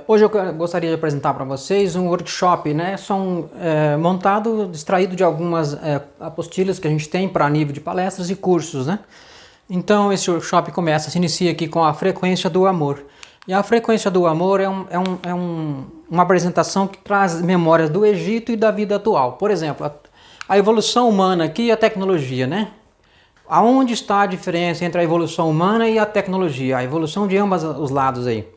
Hoje eu gostaria de apresentar para vocês um workshop, né? Montado, extraído de algumas apostilas que a gente tem para nível de palestras e cursos, né? Então esse workshop se inicia aqui com a frequência do amor. E a frequência do amor uma apresentação que traz memórias do Egito e da vida atual. Por exemplo, a evolução humana aqui e a tecnologia, né? Aonde está a diferença entre a evolução humana e a tecnologia? A evolução de ambos os lados aí.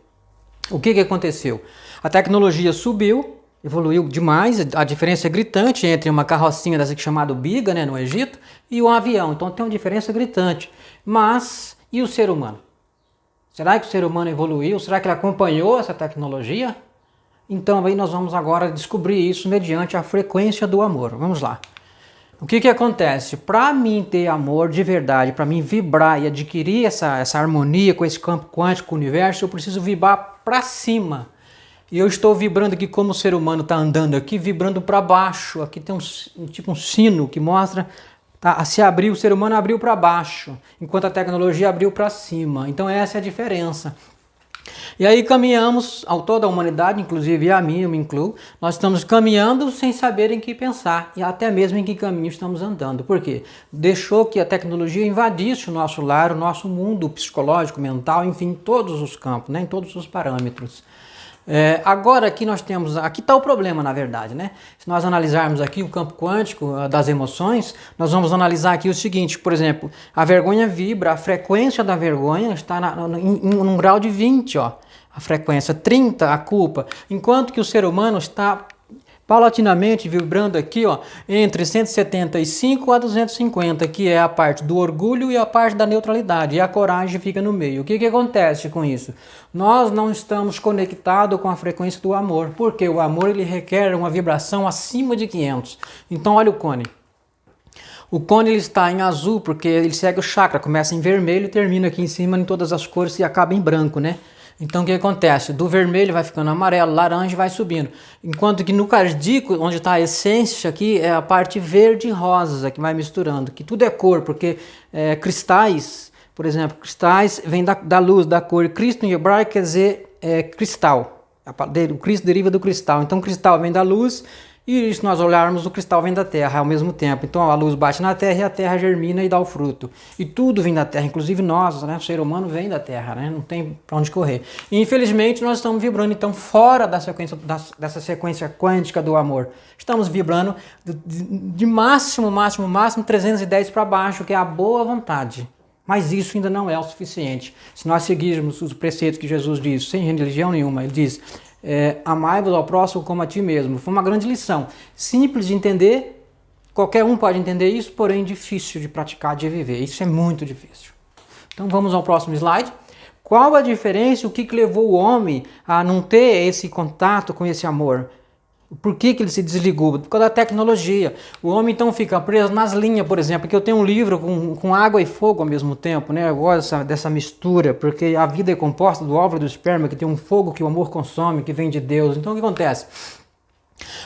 O que aconteceu? A tecnologia subiu, evoluiu demais, a diferença é gritante entre uma carrocinha dessa aqui chamada biga, né, no Egito, e um avião. Então tem uma diferença gritante. Mas, e o ser humano? Será que o ser humano evoluiu? Será que ele acompanhou essa tecnologia? Então aí nós vamos agora descobrir isso mediante a frequência do amor. Vamos lá. O que acontece? Para mim ter amor de verdade, para mim vibrar e adquirir essa harmonia com esse campo quântico, com o universo, eu preciso vibrar para cima. E eu estou vibrando aqui como o ser humano está andando aqui, vibrando para baixo. Aqui tem um sino que mostra, se abriu, o ser humano abriu para baixo, enquanto a tecnologia abriu para cima. Então essa é a diferença. E aí caminhamos, toda a humanidade, inclusive a mim, eu me incluo, nós estamos caminhando sem saber em que pensar e até mesmo em que caminho estamos andando. Por quê? Deixou que a tecnologia invadisse o nosso lar, o nosso mundo psicológico, mental, enfim, em todos os campos, né, em todos os parâmetros. Agora aqui aqui está o problema, na verdade, né? Se nós analisarmos aqui o campo quântico das emoções, nós vamos analisar aqui o seguinte, por exemplo, a vergonha vibra, a frequência da vergonha está num grau de 20, ó, a frequência, 30 a culpa, enquanto que o ser humano está paulatinamente vibrando aqui, ó, entre 175 a 250, que é a parte do orgulho e a parte da neutralidade, e a coragem fica no meio. O que acontece com isso? Nós não estamos conectados com a frequência do amor, porque o amor ele requer uma vibração acima de 500. Então olha o cone. O cone ele está em azul porque ele segue o chakra, começa em vermelho e termina aqui em cima em todas as cores e acaba em branco, né? Então o que acontece? Do vermelho vai ficando amarelo, laranja e vai subindo. Enquanto que no cardíaco, onde está a essência aqui, é a parte verde e rosa que vai misturando. Que tudo é cor, porque cristais, por exemplo, cristais vem da luz, da cor. Cristo em hebraico quer dizer cristal. O Cristo deriva do cristal. Então cristal vem da luz e se nós olharmos, o cristal vem da terra ao mesmo tempo. Então a luz bate na terra e a terra germina e dá o fruto. E tudo vem da terra, inclusive nós, né? O ser humano vem da terra, né? Não tem para onde correr. E infelizmente nós estamos vibrando então fora dessa sequência quântica do amor. Estamos vibrando de máximo 310 para baixo, que é a boa vontade. Mas isso ainda não é o suficiente. Se nós seguirmos os preceitos que Jesus diz, sem religião nenhuma, ele diz: amai-vos ao próximo como a ti mesmo. Foi uma grande lição, simples de entender, qualquer um pode entender isso, porém difícil de praticar, de viver. Isso é muito difícil. Então vamos ao próximo slide. Qual a diferença, o que levou o homem a não ter esse contato com esse amor? Por que ele se desligou? Por causa da tecnologia. O homem então fica preso nas linhas, por exemplo, porque eu tenho um livro com água e fogo ao mesmo tempo, né? Eu gosto dessa mistura, porque a vida é composta do óvulo e do esperma, que tem um fogo que o amor consome, que vem de Deus. Então o que acontece?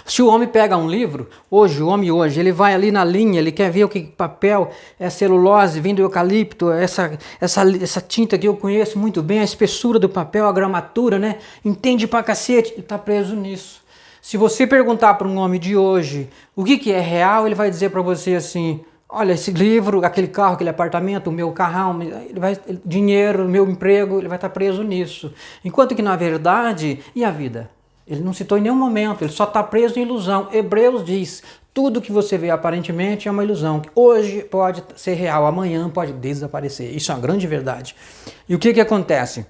Se o homem pega um livro, o homem hoje, ele vai ali na linha, ele quer ver o que papel é celulose, vem do eucalipto, essa tinta que eu conheço muito bem, a espessura do papel, a gramatura, né? Entende pra cacete, ele tá preso nisso. Se você perguntar para um homem de hoje o que é real, ele vai dizer para você assim: olha, esse livro, aquele carro, aquele apartamento, o meu carrão, dinheiro, o meu emprego, ele vai estar preso nisso. Enquanto que na verdade, e a vida? Ele não citou em nenhum momento, ele só está preso em ilusão. Hebreus diz: tudo que você vê aparentemente é uma ilusão. Hoje pode ser real, amanhã pode desaparecer. Isso é uma grande verdade. E o que acontece?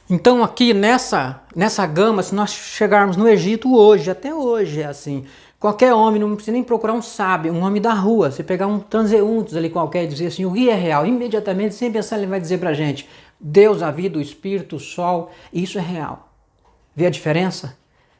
Então aqui nessa gama, se nós chegarmos no Egito hoje, até hoje é assim, qualquer homem, não precisa nem procurar um sábio, um homem da rua, você pegar um transeuntes ali qualquer e dizer assim, o que é real? Imediatamente, sem pensar, ele vai dizer pra gente, Deus, a vida, o Espírito, o Sol, isso é real. Vê a diferença?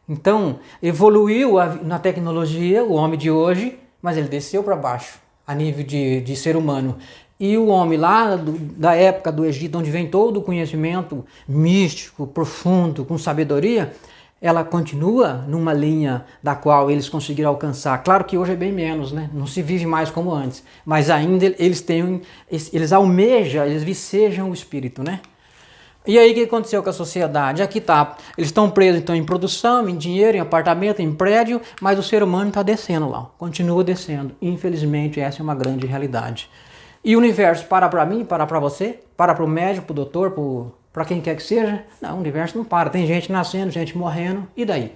Então, evoluiu na tecnologia o homem de hoje, mas ele desceu para baixo, a nível de ser humano. E o homem lá da época do Egito, onde vem todo o conhecimento místico, profundo, com sabedoria, ela continua numa linha da qual eles conseguiram alcançar. Claro que hoje é bem menos, né? Não se vive mais como antes, mas ainda eles almejam, eles vicejam o espírito, né? E aí o que aconteceu com a sociedade? Aqui tá, eles estão presos então em produção, em dinheiro, em apartamento, em prédio, mas o ser humano está descendo lá, continua descendo. Infelizmente essa é uma grande realidade. E o universo para mim, para você, para o médico, para o doutor, para quem quer que seja? Não, o universo não para, tem gente nascendo, gente morrendo, e daí?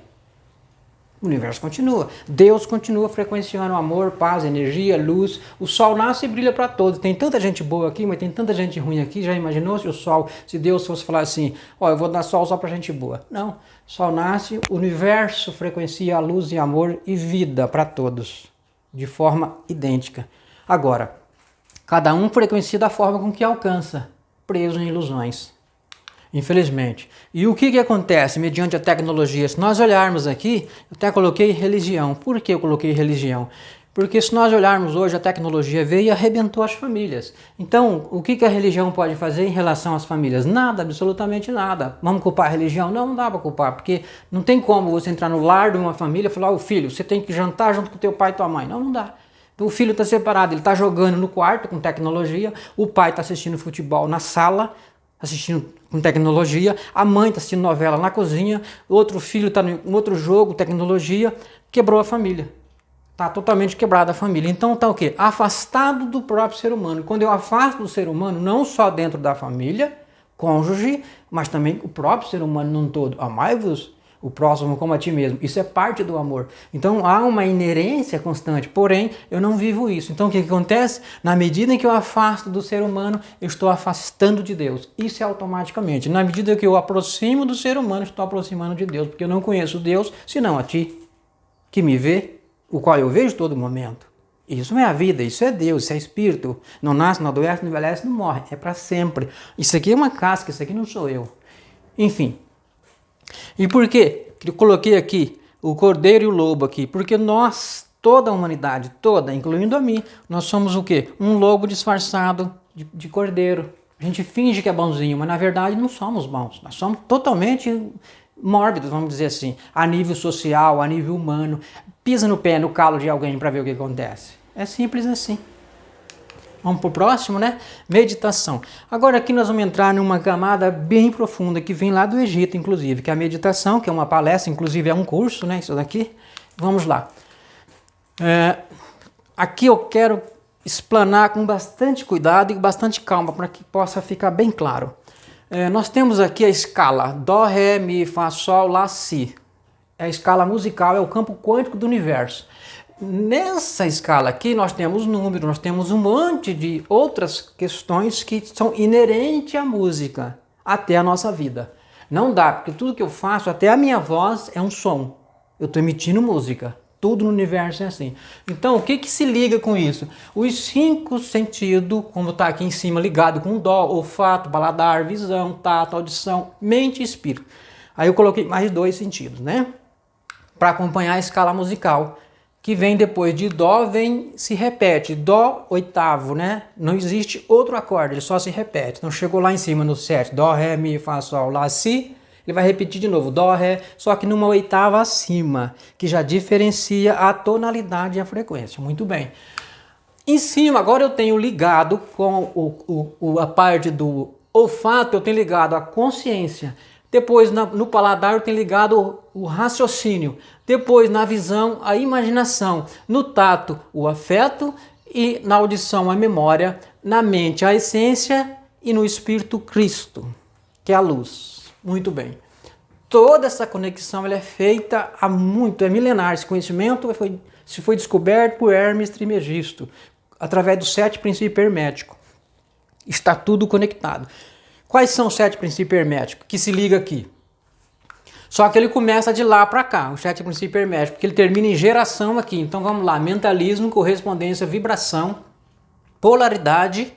O universo continua. Deus continua frequenciando amor, paz, energia, luz. O sol nasce e brilha para todos. Tem tanta gente boa aqui, mas tem tanta gente ruim aqui. Já imaginou se o sol, se Deus fosse falar assim, ó, eu vou dar sol só para gente boa? Não. O sol nasce, o universo frequencia a luz e amor e vida para todos, de forma idêntica. Agora, cada um frequencia da forma com que alcança, preso em ilusões. Infelizmente. E o que acontece mediante a tecnologia? Se nós olharmos aqui, eu até coloquei religião. Por que eu coloquei religião? Porque se nós olharmos hoje, a tecnologia veio e arrebentou as famílias. Então, o que a religião pode fazer em relação às famílias? Nada, absolutamente nada. Vamos culpar a religião? Não, não dá para culpar, porque não tem como você entrar no lar de uma família e falar, ô filho, você tem que jantar junto com teu pai e tua mãe. Não, não dá. Então, o filho está separado, ele está jogando no quarto com tecnologia, o pai está assistindo futebol na sala, assistindo com tecnologia, a mãe está assistindo novela na cozinha, outro filho está em outro jogo, tecnologia, quebrou a família. Está totalmente quebrada a família. Então está o quê? Afastado do próprio ser humano. Quando eu afasto do ser humano, não só dentro da família, cônjuge, mas também o próprio ser humano num todo. Amai-vos o próximo como a ti mesmo. Isso é parte do amor. Então há uma inerência constante, porém eu não vivo isso. Então o que acontece? Na medida em que eu afasto do ser humano, eu estou afastando de Deus. Isso é automaticamente. Na medida que eu aproximo do ser humano, estou aproximando de Deus, porque eu não conheço Deus, senão a ti, que me vê, o qual eu vejo todo momento. Isso não é a vida, isso é Deus, isso é Espírito. Não nasce, não adoece, não envelhece, não morre. É para sempre. Isso aqui é uma casca, isso aqui não sou eu. Enfim. E por quê? Eu coloquei aqui o cordeiro e o lobo aqui, porque nós, toda a humanidade, toda, incluindo a mim, nós somos o quê? Um lobo disfarçado de cordeiro. A gente finge que é bonzinho, mas na verdade não somos bons. Nós somos totalmente mórbidos, vamos dizer assim, a nível social, a nível humano. Pisa no pé, no calo de alguém para ver o que acontece. É simples assim. Vamos para o próximo, né? Meditação. Agora aqui nós vamos entrar numa camada bem profunda, que vem lá do Egito, inclusive, que é a meditação, que é uma palestra, inclusive é um curso, né? Isso daqui. Vamos lá. Aqui eu quero explanar com bastante cuidado e bastante calma, para que possa ficar bem claro. Nós temos aqui a escala Dó, Ré, Mi, Fá, Sol, Lá, Si. É a escala musical, é o campo quântico do universo. Nessa escala aqui nós temos número, nós temos um monte de outras questões que são inerentes à música, até a nossa vida. Não dá, porque tudo que eu faço, até a minha voz é um som. Eu estou emitindo música. Tudo no universo é assim. Então, o que se liga com isso? Os 5 sentidos, como está aqui em cima, ligado com dó, olfato, paladar, visão, tato, audição, mente e espírito. Aí eu coloquei mais 2 sentidos, né? Para acompanhar a escala musical, que vem depois de dó, se repete. Dó, oitavo, né? Não existe outro acorde, ele só se repete. Então chegou lá em cima no 7, dó, ré, mi, fá, sol, lá, si, ele vai repetir de novo, dó, ré, só que numa oitava acima, que já diferencia a tonalidade e a frequência. Muito bem. Em cima, agora eu tenho ligado com a parte do olfato, eu tenho ligado a consciência. Depois, no paladar, eu tenho ligado o raciocínio. Depois, na visão, a imaginação. No tato, o afeto. E na audição, a memória. Na mente, a essência. E no espírito, Cristo, que é a luz. Muito bem. Toda essa conexão ela é feita há muito, é milenar. Esse conhecimento foi descoberto por Hermes Trismegisto, através dos 7 princípios herméticos. Está tudo conectado. Quais são os 7 princípios herméticos que se liga aqui? Só que ele começa de lá para cá, os 7 princípios herméticos, porque ele termina em geração aqui. Então vamos lá, mentalismo, correspondência, vibração, polaridade.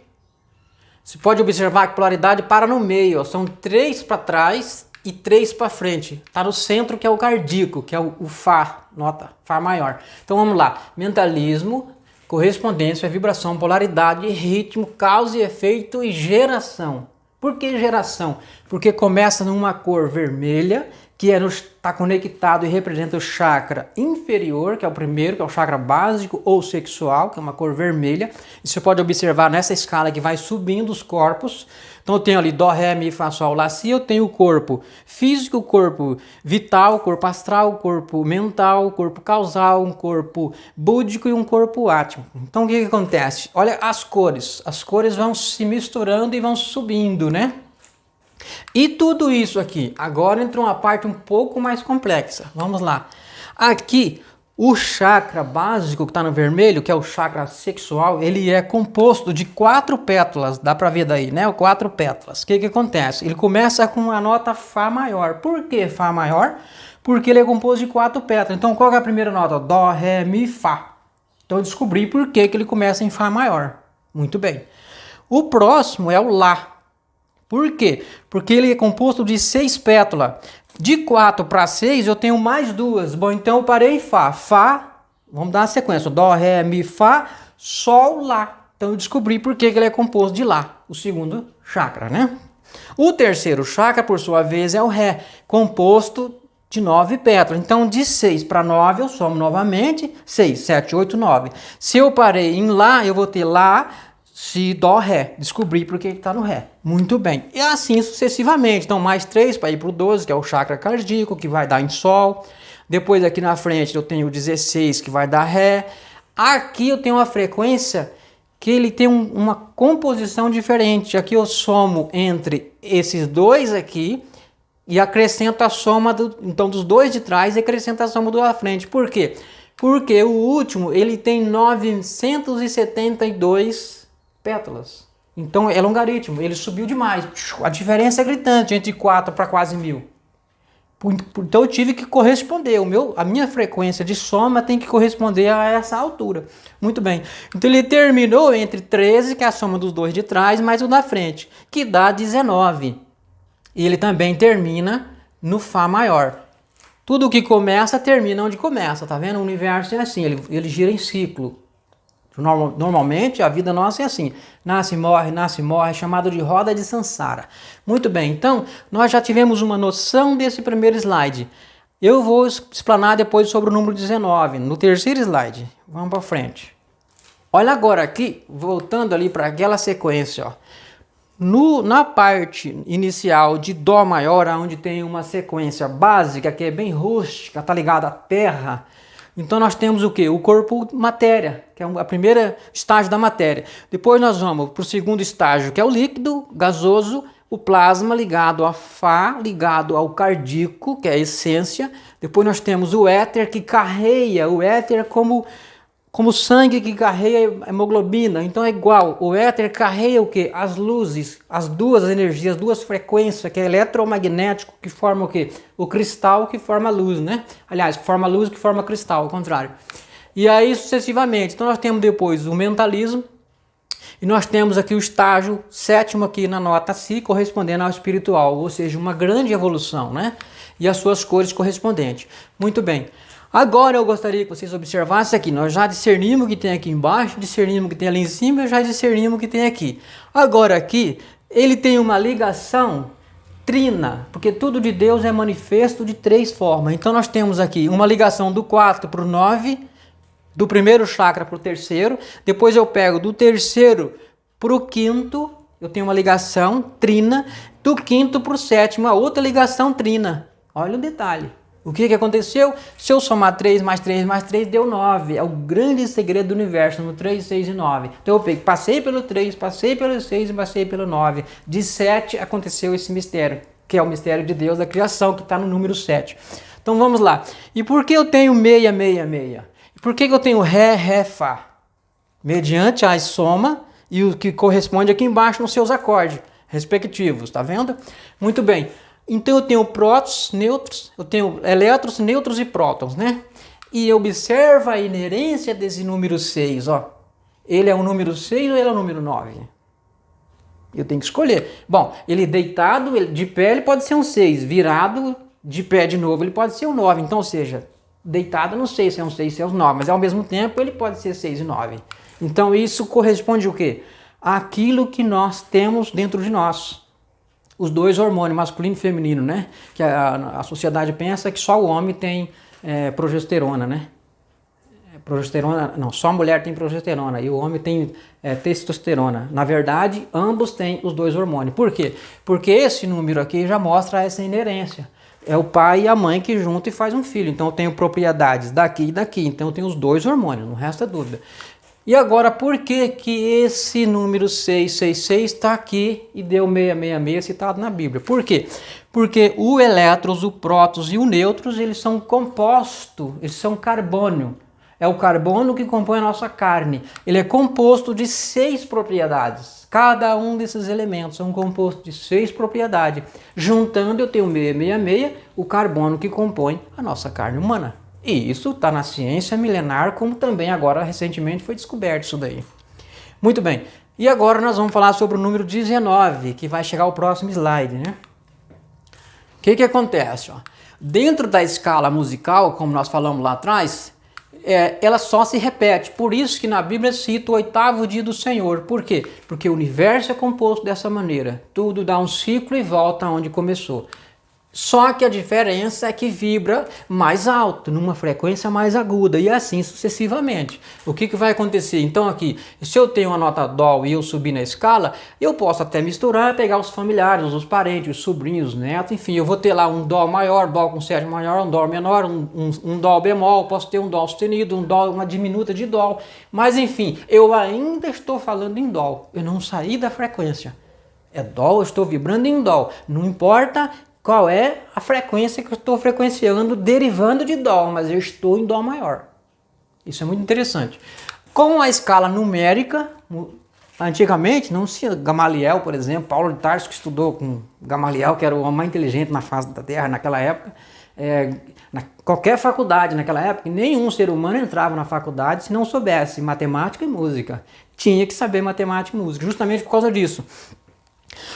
Você pode observar que polaridade para no meio, ó, são 3 para trás e 3 para frente. Está no centro, que é o cardíaco, que é o Fá, nota, Fá maior. Então vamos lá, mentalismo, correspondência, vibração, polaridade, ritmo, causa e efeito e geração. Por que geração? Porque começa numa cor vermelha, que está conectado e representa o chakra inferior, que é o primeiro, que é o chakra básico ou sexual, que é uma cor vermelha. E você pode observar nessa escala que vai subindo os corpos. Então eu tenho ali Dó, Ré, Mi, Fá, Sol, Lá, Si. Eu tenho o corpo físico, o corpo vital, o corpo astral, o corpo mental, o corpo causal, um corpo búdico e um corpo átmico. Então o que acontece? Olha as cores vão se misturando e vão subindo, né? E tudo isso aqui, agora entra uma parte um pouco mais complexa. Vamos lá. Aqui, o chakra básico que está no vermelho, que é o chakra sexual, ele é composto de 4 pétalas. Dá para ver daí, né? 4 pétalas. O que acontece? Ele começa com a nota Fá maior. Por que Fá maior? Porque ele é composto de 4 pétalas. Então, qual é a primeira nota? Dó, Ré, Mi, Fá. Então, eu descobri por que ele começa em Fá maior. Muito bem. O próximo é o Lá. Por quê? Porque ele é composto de 6 pétalas. De 4 para 6 eu tenho mais 2. Bom, então eu parei em Fá. Fá, vamos dar uma sequência. Dó, Ré, Mi, Fá, Sol, Lá. Então eu descobri por que ele é composto de Lá. O segundo chakra, né? O terceiro chakra, por sua vez, é o Ré. Composto de 9 pétalas. Então de 6 para 9 eu somo novamente. 6, 7, 8, 9. Se eu parei em Lá, eu vou ter Lá, Si, Dó, Ré. Descobri porque está no Ré. Muito bem. E assim sucessivamente. Então, mais 3 para ir para o 12, que é o chakra cardíaco, que vai dar em Sol. Depois, aqui na frente, eu tenho o 16, que vai dar Ré. Aqui eu tenho uma frequência que ele tem uma composição diferente. Aqui eu somo entre esses dois aqui e acrescento a soma então, dos dois de trás e acrescento a soma do da frente. Por quê? Porque o último, ele tem 972 pétalas. Então é logaritmo, ele subiu demais. A diferença é gritante entre 4 para quase 1000. Então eu tive que corresponder. A minha frequência de soma tem que corresponder a essa altura. Muito bem. Então ele terminou entre 13, que é a soma dos dois de trás, mais o da frente, que dá 19. E ele também termina no Fá maior. Tudo que começa, termina onde começa. Tá vendo? O universo é assim, ele gira em ciclo. Normalmente a vida nossa é assim, nasce, morre, chamado de roda de Sansara. Muito bem, então nós já tivemos uma noção desse primeiro slide. Eu vou explanar depois sobre o número 19, no terceiro slide. Vamos para frente. Olha agora aqui, voltando ali para aquela sequência, ó. Na parte inicial de Dó maior, onde tem uma sequência básica que é bem rústica, tá ligada à terra. Então nós temos o que? O corpo matéria, que é a primeira estágio da matéria. Depois nós vamos para o segundo estágio, que é o líquido gasoso, o plasma ligado a Fá, ligado ao cardíaco, que é a essência. Depois nós temos o éter, que carrega, o éter como sangue que carrega a hemoglobina. Então é igual, o éter carrega o que? As luzes, as duas energias, duas frequências, que é eletromagnético, que forma o que? O cristal que forma a luz, né? Aliás, que forma a luz que forma cristal, ao contrário. E aí sucessivamente. Então nós temos depois o mentalismo, e nós temos aqui o estágio sétimo aqui na nota Si, correspondendo ao espiritual, ou seja, uma grande evolução, né? E as suas cores correspondentes. Muito bem. Agora eu gostaria que vocês observassem aqui, nós já discernimos o que tem aqui embaixo, discernimos o que tem ali em cima, já discernimos o que tem aqui. Agora aqui, ele tem uma ligação trina, porque tudo de Deus é manifesto de 3 formas. Então nós temos aqui uma ligação do 4 para o 9, do primeiro chakra para o terceiro, depois eu pego do terceiro para o quinto, eu tenho uma ligação trina, do quinto para o sétimo, a outra ligação trina. Olha o detalhe. O que aconteceu? Se eu somar 3 mais 3 mais 3, deu 9. É o grande segredo do universo, no 3, 6 e 9. Então eu passei pelo 3, passei pelo 6 e passei pelo 9. De 7 aconteceu esse mistério, que é o mistério de Deus da criação, que está no número 7. Então vamos lá. E por que eu tenho 6, 6, 6? E por que eu tenho Ré, Ré, Fá? Mediante a soma e o que corresponde aqui embaixo nos seus acordes respectivos, tá vendo? Muito bem. Então eu tenho prótons, nêutrons, eu tenho elétrons, nêutrons e prótons, né? E observa a inerência desse número 6, ó. Ele é o número 6 ou ele é o número 9? Eu tenho que escolher. Bom, ele deitado, de pé, ele pode ser um 6. Virado, de pé de novo, ele pode ser um 9. Então, ou seja, deitado não sei se é um 6, se é um 9. Mas ao mesmo tempo, ele pode ser 6 e 9. Então, isso corresponde o quê? Àquilo que nós temos dentro de nós. os dois hormônios, masculino e feminino, né? Que a sociedade pensa que só o homem tem progesterona, né? Progesterona, não, só a mulher tem progesterona e o homem tem testosterona. Na verdade, ambos têm os dois hormônios. Por quê? Porque esse número aqui já mostra essa inerência. É o pai e a mãe que juntam e faz um filho. Então eu tenho propriedades daqui e daqui. Então eu tenho os dois hormônios, não resta dúvida. E agora, por que que esse número 666 está aqui e deu 666 citado na Bíblia? Por quê? Porque o elétrons, o prótons e o nêutrons, eles são compostos, eles são carbônio. É o carbono que compõe a nossa carne. Ele é composto de 6 propriedades. Cada um desses elementos é um composto de 6 propriedades. Juntando eu tenho 666, o carbono que compõe a nossa carne humana. E isso está na ciência milenar, como também agora recentemente foi descoberto isso daí. Muito bem. E agora nós vamos falar sobre o número 19, que vai chegar ao próximo slide, né? O que acontece? Ó? Dentro da escala musical, como nós falamos lá atrás, ela só se repete. Por isso que na Bíblia cita o 8º dia do Senhor. Por quê? Porque o universo é composto dessa maneira. Tudo dá um ciclo e volta onde começou. Só que a diferença é que vibra mais alto, numa frequência mais aguda, e assim sucessivamente. O que vai acontecer? Então aqui, se eu tenho uma nota Dó e eu subir na escala, eu posso até misturar, pegar os familiares, os parentes, os sobrinhos, os netos, enfim, eu vou ter lá um Dó maior, Dó com sétima maior, um Dó menor, um Dó bemol, posso ter um Dó sustenido, um Dó, uma diminuta de Dó, mas enfim, eu ainda estou falando em Dó, eu não saí da frequência. É Dó, eu estou vibrando em Dó, não importa qual é a frequência que eu estou frequenciando derivando de Dó, mas eu estou em Dó maior. Isso é muito interessante. Com a escala numérica, antigamente, não se Gamaliel, por exemplo, Paulo de Tarso, que estudou com Gamaliel, que era o homem mais inteligente na face da Terra naquela época, qualquer faculdade naquela época, nenhum ser humano entrava na faculdade se não soubesse matemática e música. Tinha que saber matemática e música, justamente por causa disso.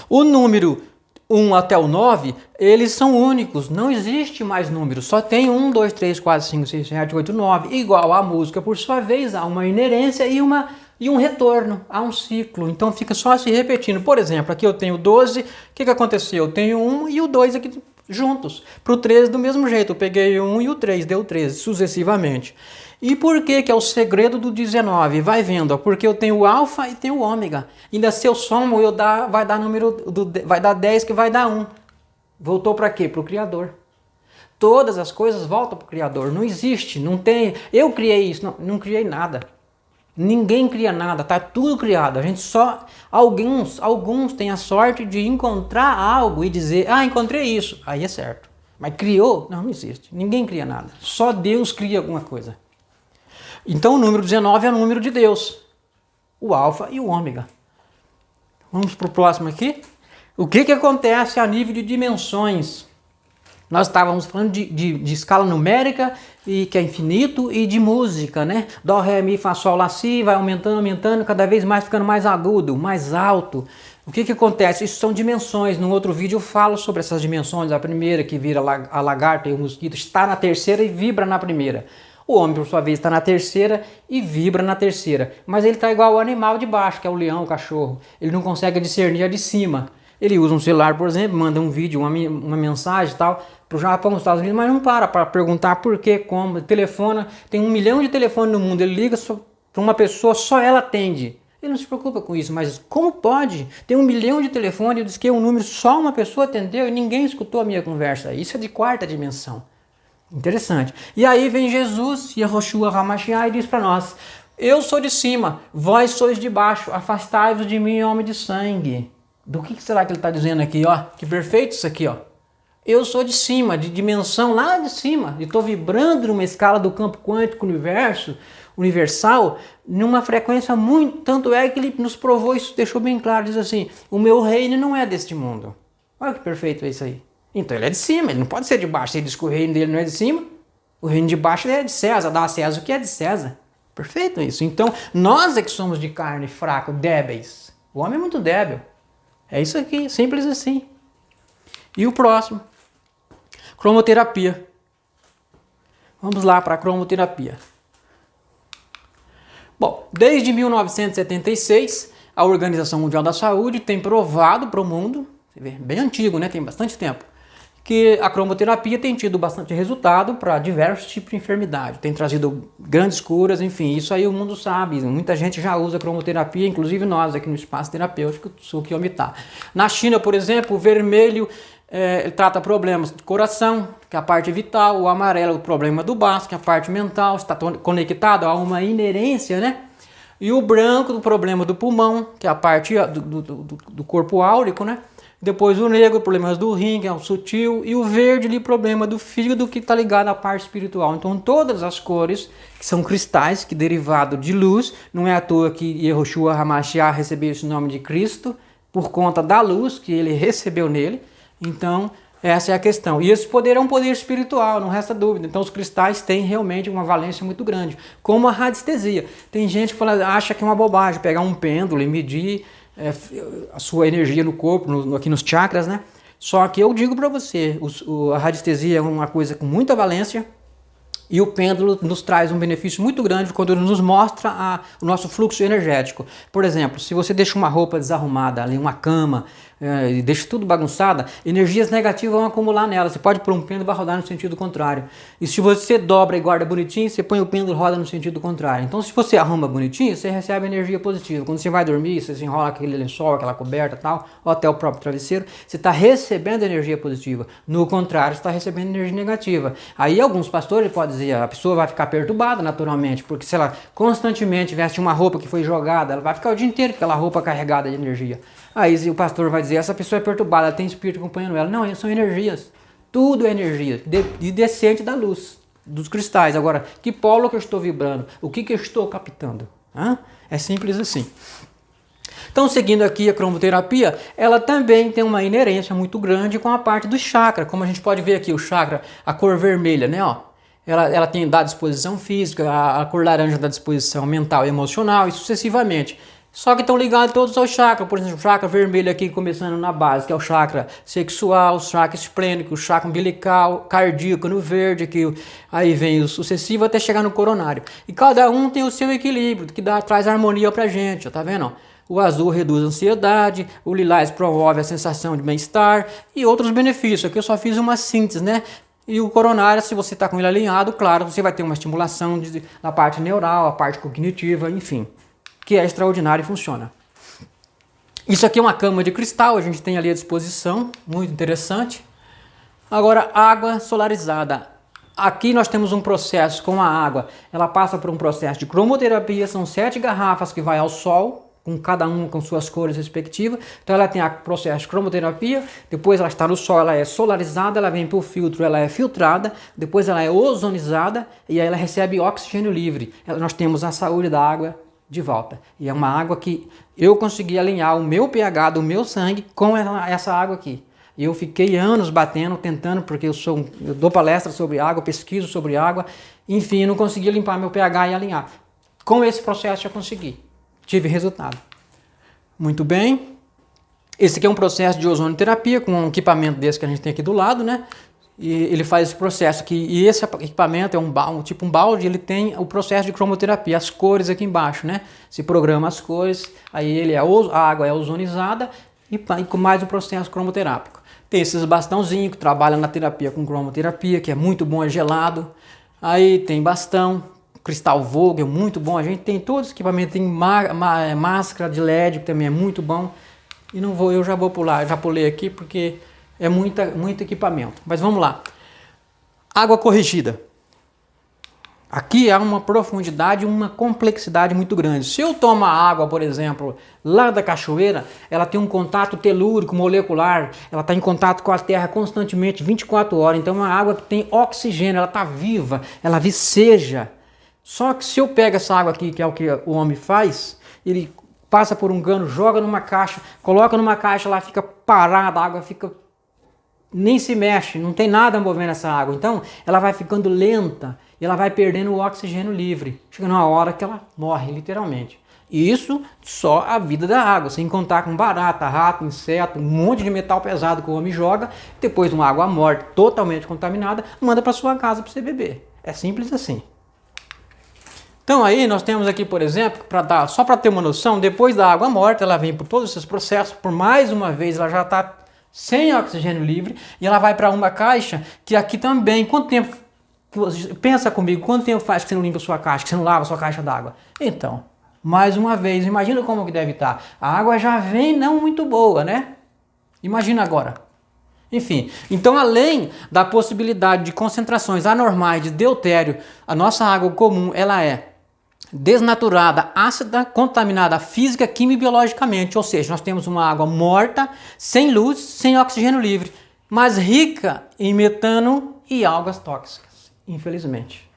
O número 1 até o 9, eles são únicos, não existe mais números, só tem 1, 2, 3, 4, 5, 6, 7, 8, 9, igual a música, por sua vez, há uma inerência e um retorno, há um ciclo, então fica só se repetindo. Por exemplo, aqui eu tenho 12, o que aconteceu? Eu tenho 1 e o 2 aqui juntos, para o 13 do mesmo jeito, eu peguei o 1 e o 3, deu 13, sucessivamente. E por que é o segredo do 19? Vai vendo, ó, porque eu tenho o alfa e tenho o ômega. Ainda se eu somo, vai dar 10 que vai dar 1. Voltou para quê? Para o Criador. Todas as coisas voltam para o Criador. Não existe, não tem... Eu criei isso, não criei nada. Ninguém cria nada, tá tudo criado. A gente só... Alguns têm a sorte de encontrar algo e dizer, encontrei isso. Aí é certo. Mas criou? Não existe. Ninguém cria nada. Só Deus cria alguma coisa. Então o número 19 é o número de Deus, o alfa e o ômega. Vamos para o próximo aqui. O que acontece a nível de dimensões? Nós estávamos falando de escala numérica, e que é infinito, e de música, né? Dó, ré, mi, fá, sol, lá, si, vai aumentando, cada vez mais ficando mais agudo, mais alto. O que acontece? Isso são dimensões. No outro vídeo eu falo sobre essas dimensões. A primeira, que vira a lagarta e o mosquito, está na terceira e vibra na primeira. O homem, por sua vez, está na terceira e vibra na terceira. Mas ele está igual ao animal de baixo, que é o leão, o cachorro. Ele não consegue discernir a de cima. Ele usa um celular, por exemplo, manda um vídeo, uma mensagem e tal, para o Japão, os Estados Unidos, mas não para perguntar por quê, como. Telefona, tem 1 milhão de telefones no mundo, ele liga para uma pessoa, só ela atende. Ele não se preocupa com isso, mas como pode? Tem 1 milhão de telefones, eu disse que é um número, só uma pessoa atendeu e ninguém escutou a minha conversa. Isso é de 4ª dimensão. Interessante. E aí vem Jesus, Yahushua HaMashiach, e diz para nós, eu sou de cima, vós sois de baixo, afastai-vos de mim, homem de sangue. Do que será que ele está dizendo aqui? Ó? Que perfeito isso aqui. Ó. Eu sou de cima, de dimensão lá de cima, e estou vibrando numa escala do campo quântico universal, numa frequência muito, tanto é que ele nos provou isso, deixou bem claro, diz assim, o meu reino não é deste mundo. Olha que perfeito é isso aí. Então ele é de cima, ele não pode ser de baixo. Se ele diz que o reino dele não é de cima, o reino de baixo é de César, dá a César o que é de César. Perfeito isso. Então nós é que somos de carne fraca, débeis. O homem é muito débil. É isso aqui, simples assim. E o próximo, cromoterapia. Vamos lá para a cromoterapia. Bom, desde 1976, a Organização Mundial da Saúde tem provado para o mundo, bem antigo, né? Tem bastante tempo. Que a cromoterapia tem tido bastante resultado para diversos tipos de enfermidade, tem trazido grandes curas, enfim, isso aí o mundo sabe, muita gente já usa cromoterapia, inclusive nós aqui no Espaço Terapêutico Suki-Omitá. Na China, por exemplo, o vermelho trata problemas de coração, que é a parte vital, o amarelo, o problema do baço, que é a parte mental, está conectado a uma inerência, né? E o branco, do problema do pulmão, que é a parte do corpo áurico, né? Depois o negro, problemas do rim, que é o sutil, e o verde, ali, problema do fígado, que está ligado à parte espiritual. Então todas as cores, que são cristais, que derivado de luz, não é à toa que Yehoshua HaMashiach recebeu esse nome de Cristo, por conta da luz que ele recebeu nele. Então essa é a questão. E esse poder é um poder espiritual, não resta dúvida. Então os cristais têm realmente uma valência muito grande, como a radiestesia. Tem gente que acha que é uma bobagem pegar um pêndulo e medir a sua energia no corpo, aqui nos chakras, né? Só que eu digo para você, a radiestesia é uma coisa com muita valência, e o pêndulo nos traz um benefício muito grande quando ele nos mostra o nosso fluxo energético. Por exemplo, se você deixa uma roupa desarrumada ali, uma cama, e deixa tudo bagunçada, energias negativas vão acumular nela. Você pode pôr um pêndulo e vai rodar no sentido contrário. E se você dobra e guarda bonitinho, você põe o pêndulo e roda no sentido contrário. Então se você arruma bonitinho, você recebe energia positiva. Quando você vai dormir, você enrola aquele lençol, aquela coberta e tal, ou até o próprio travesseiro, você está recebendo energia positiva. No contrário, você está recebendo energia negativa. Aí alguns pastores podem dizer, a pessoa vai ficar perturbada naturalmente, porque se ela constantemente veste uma roupa que foi jogada, ela vai ficar o dia inteiro com aquela roupa carregada de energia. Aí o pastor vai dizer, essa pessoa é perturbada, ela tem espírito acompanhando ela. Não, são energias. Tudo é energia, de descente da luz, dos cristais. Agora, que polo que eu estou vibrando? O que eu estou captando? É simples assim. Então, seguindo aqui a cromoterapia, ela também tem uma inerência muito grande com a parte do chakra. Como a gente pode ver aqui, o chakra, a cor vermelha, né? Ela tem da disposição física, a cor laranja da disposição mental e emocional e sucessivamente. Só que estão ligados todos ao chakra. Por exemplo, o chakra vermelho aqui começando na base, que é o chakra sexual, o chakra esplênico, o chakra umbilical, cardíaco no verde, que aí vem o sucessivo até chegar no coronário. E cada um tem o seu equilíbrio, que traz harmonia pra gente, tá vendo? O azul reduz a ansiedade, o lilás promove a sensação de bem-estar e outros benefícios. Aqui eu só fiz uma síntese, né? E o coronário, se você está com ele alinhado, claro, você vai ter uma estimulação da parte neural, a parte cognitiva, enfim, que é extraordinário e funciona. Isso aqui é uma cama de cristal, a gente tem ali à disposição, muito interessante. Agora, água solarizada. Aqui nós temos um processo com a água, ela passa por um processo de cromoterapia, são 7 garrafas que vai ao sol, com cada uma com suas cores respectivas. Então ela tem o processo de cromoterapia, depois ela está no sol, ela é solarizada, ela vem para o filtro, ela é filtrada, depois ela é ozonizada e aí ela recebe oxigênio livre. Nós temos a saúde da água de volta. E é uma água que eu consegui alinhar o meu pH do meu sangue com essa água aqui. E eu fiquei anos batendo, tentando, porque eu dou palestra sobre água, pesquiso sobre água, enfim, não conseguia limpar meu pH e alinhar. Com esse processo eu consegui. Tive resultado. Muito bem. Esse aqui é um processo de ozonioterapia com um equipamento desse que a gente tem aqui do lado, né? E ele faz esse processo aqui. E esse equipamento é um balde, ele tem o processo de cromoterapia, as cores aqui embaixo, né? Se programa as cores, aí a água é ozonizada e com mais o processo cromoterápico. Tem esses bastãozinhos que trabalham na terapia com cromoterapia, que é muito bom, é gelado. Aí tem bastão, cristal Vogel, muito bom. A gente tem todos os equipamentos, tem máscara de LED, que também é muito bom. E eu já vou pular, já pulei aqui porque é muito equipamento. Mas vamos lá. Água corrigida. Aqui há uma profundidade, uma complexidade muito grande. Se eu tomo a água, por exemplo, lá da cachoeira, ela tem um contato telúrico, molecular, ela está em contato com a terra constantemente, 24 horas. Então é uma água que tem oxigênio, ela está viva, ela viceja. Só que se eu pego essa água aqui, que é o que o homem faz, ele passa por um cano, joga numa caixa, coloca numa caixa, lá fica parada, a água fica... nem se mexe, não tem nada movendo essa água. Então ela vai ficando lenta e ela vai perdendo o oxigênio livre. Chega numa hora que ela morre, literalmente. E isso só a vida da água, sem contar com barata, rato, inseto, um monte de metal pesado que o homem joga, depois uma água morta, totalmente contaminada, manda para sua casa para você beber. É simples assim. Então aí nós temos aqui, por exemplo, só para ter uma noção, depois da água morta, ela vem por todos esses processos, por mais uma vez ela já está sem oxigênio livre, e ela vai para uma caixa que aqui também, quanto tempo, pensa comigo, quanto tempo faz que você não limpa a sua caixa, que você não lava a sua caixa d'água? Então, mais uma vez, imagina como que deve estar. A água já vem não muito boa, né? Imagina agora. Enfim, então além da possibilidade de concentrações anormais de deutério, a nossa água comum, ela é desnaturada, ácida, contaminada física, química e biologicamente, ou seja, nós temos uma água morta, sem luz, sem oxigênio livre, mas rica em metano e algas tóxicas, infelizmente.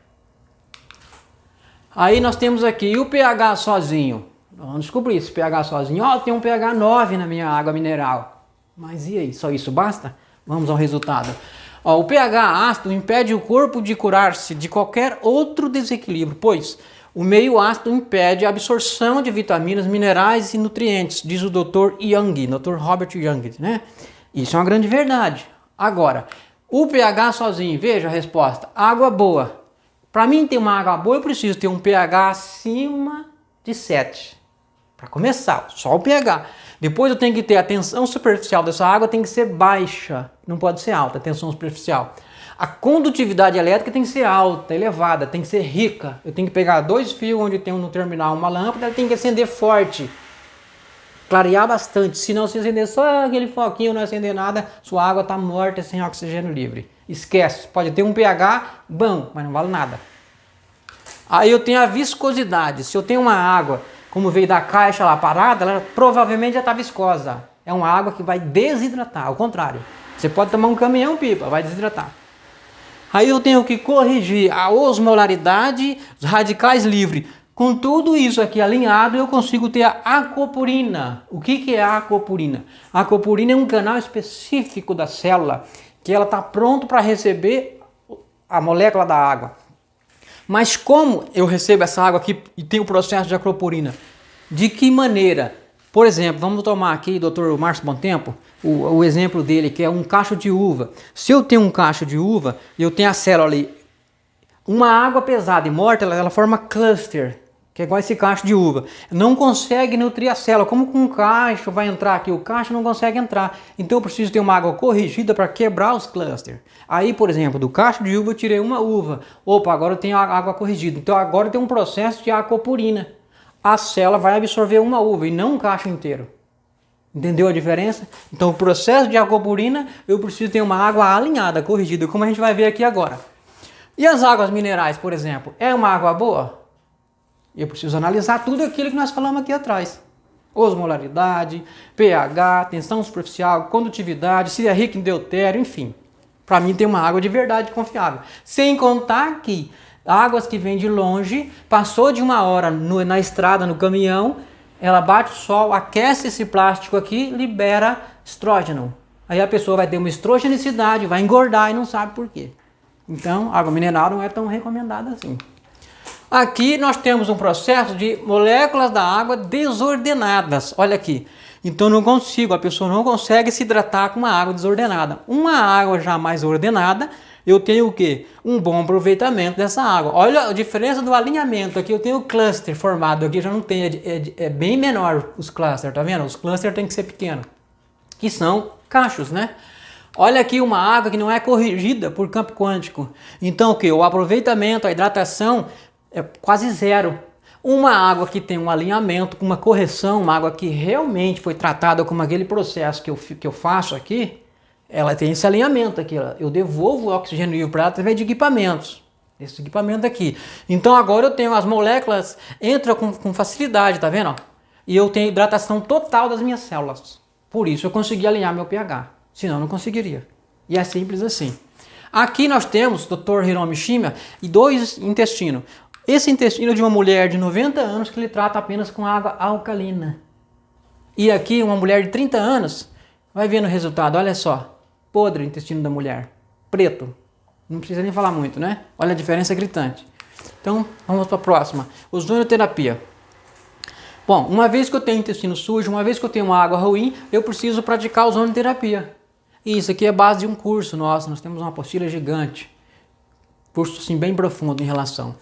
Aí nós temos aqui o pH sozinho. Vamos descobrir esse pH sozinho. Ó, tem um pH 9 na minha água mineral. Mas e aí, só isso basta? Vamos ao resultado. Ó, o pH ácido impede o corpo de curar-se de qualquer outro desequilíbrio, pois o meio ácido impede a absorção de vitaminas, minerais e nutrientes, diz o Dr. Young, Dr. Robert Young, né? Isso é uma grande verdade. Agora, o pH sozinho, veja a resposta. Água boa. Para mim ter uma água boa, eu preciso ter um pH acima de 7. Para começar, só o pH. Depois eu tenho que ter a tensão superficial dessa água, tem que ser baixa, não pode ser alta, a tensão superficial. A condutividade elétrica tem que ser alta, elevada, tem que ser rica. Eu tenho que pegar 2 fios onde tem no terminal uma lâmpada, ela tem que acender forte, clarear bastante. Se não, se acender só aquele foquinho, não acender nada, sua água está morta sem oxigênio livre. Esquece, pode ter um pH bom, mas não vale nada. Aí eu tenho a viscosidade. Se eu tenho uma água, como veio da caixa lá parada, ela provavelmente já está viscosa. É uma água que vai desidratar, ao contrário. Você pode tomar um caminhão-pipa, vai desidratar. Aí eu tenho que corrigir a osmolaridade, os radicais livres. Com tudo isso aqui alinhado, eu consigo ter a aquaporina. O que é a aquaporina? A aquaporina é um canal específico da célula, que ela está pronto para receber a molécula da água. Mas como eu recebo essa água aqui e tem o processo de aquaporina? De que maneira? Por exemplo, vamos tomar aqui, Dr. Márcio Bontempo, o exemplo dele, que é um cacho de uva. Se eu tenho um cacho de uva e eu tenho a célula ali, uma água pesada e morta, ela forma cluster, que é igual esse cacho de uva. Não consegue nutrir a célula. Como que um cacho vai entrar aqui? O cacho não consegue entrar. Então eu preciso ter uma água corrigida para quebrar os clusters. Aí, por exemplo, do cacho de uva eu tirei uma uva. Opa, agora eu tenho a água corrigida. Então agora eu tenho um processo de aquaporina. A célula vai absorver uma uva e não um cacho inteiro. Entendeu a diferença? Então o processo de aquaporina, eu preciso ter uma água alinhada, corrigida, como a gente vai ver aqui agora. E as águas minerais, por exemplo, é uma água boa? Eu preciso analisar tudo aquilo que nós falamos aqui atrás. Osmolaridade, pH, tensão superficial, condutividade, se é rica em deutério, enfim. Para mim tem uma água de verdade confiável. Sem contar que águas que vêm de longe, passou de 1 hora na estrada, no caminhão, ela bate o sol, aquece esse plástico aqui, libera estrógeno. Aí a pessoa vai ter uma estrogenicidade, vai engordar e não sabe por quê. Então, água mineral não é tão recomendada assim. Aqui nós temos um processo de moléculas da água desordenadas. Olha aqui. Então a pessoa não consegue se hidratar com uma água desordenada. Uma água já mais ordenada, eu tenho o quê? Um bom aproveitamento dessa água. Olha a diferença do alinhamento. Aqui eu tenho o cluster formado, aqui já não tem, é bem menor os clusters, tá vendo? Os clusters tem que ser pequenos, que são cachos, né? Olha aqui uma água que não é corrigida por campo quântico. Então o que? O aproveitamento, a hidratação é quase zero. Uma água que tem um alinhamento, com uma correção, uma água que realmente foi tratada como aquele processo que eu faço aqui, ela tem esse alinhamento aqui. Eu devolvo o oxigênio livre para ela através de equipamentos. Esse equipamento aqui. Então agora eu tenho as moléculas, entram com facilidade, tá vendo? E eu tenho hidratação total das minhas células. Por isso eu consegui alinhar meu pH. Senão eu não conseguiria. E é simples assim. Aqui nós temos, Dr. Hiromi Shima, e 2 intestinos. Esse intestino é de uma mulher de 90 anos que ele trata apenas com água alcalina. E aqui uma mulher de 30 anos, vai vendo o resultado, olha só. Podre o intestino da mulher. Preto. Não precisa nem falar muito, né? Olha a diferença gritante. Então, vamos para a próxima. Ozonioterapia. Bom, uma vez que eu tenho intestino sujo, uma vez que eu tenho uma água ruim, eu preciso praticar ozonioterapia. E isso aqui é base de um curso nosso. Nós temos uma apostila gigante. Curso assim, bem profundo em relação.